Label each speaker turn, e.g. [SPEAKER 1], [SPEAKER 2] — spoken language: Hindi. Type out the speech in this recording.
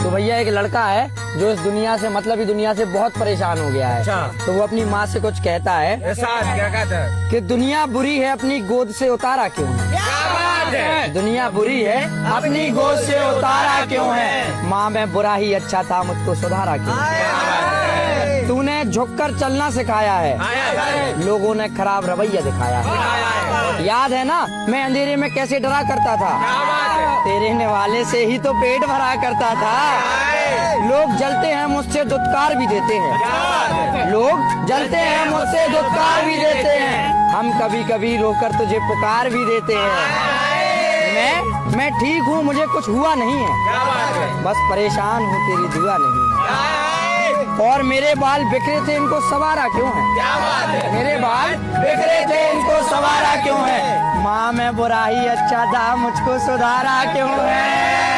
[SPEAKER 1] तो भैया एक लड़का है जो इस दुनिया से मतलब ही दुनिया से बहुत परेशान हो गया है।
[SPEAKER 2] अच्छा।
[SPEAKER 1] तो वो अपनी माँ से कुछ कहता है,
[SPEAKER 2] ऐसा क्या कहता है?
[SPEAKER 1] कि दुनिया बुरी है अपनी गोद से उतारा क्यों है।
[SPEAKER 2] क्या बात है?
[SPEAKER 1] दुनिया बुरी है अपनी गोद से उतारा क्यों है। माँ मैं बुरा ही अच्छा था मुझको सुधारा क्यों है। तूने झुककर चलना सिखाया है, लोगों ने खराब रवैया दिखाया है। याद है ना मैं अंधेरे में कैसे डरा करता था, तेरे निवाले से ही तो पेट भरा करता था। लोग जलते हैं मुझसे दुत्कार भी देते हैं, लोग जलते हैं मुझसे दुत्कार भी देते हैं। हम कभी कभी रोकर तुझे पुकार भी देते हैं। मैं ठीक हूँ, मुझे कुछ हुआ नहीं है, बस परेशान हूँ तेरी दुआ नहीं है। और मेरे बाल बिखरे थे इनको सवारा क्यों है। मेरे बाल बिखरे थे इनको सवारा क्यों है। माँ मैं बुरा ही अच्छा था मुझको सुधारा क्यों है।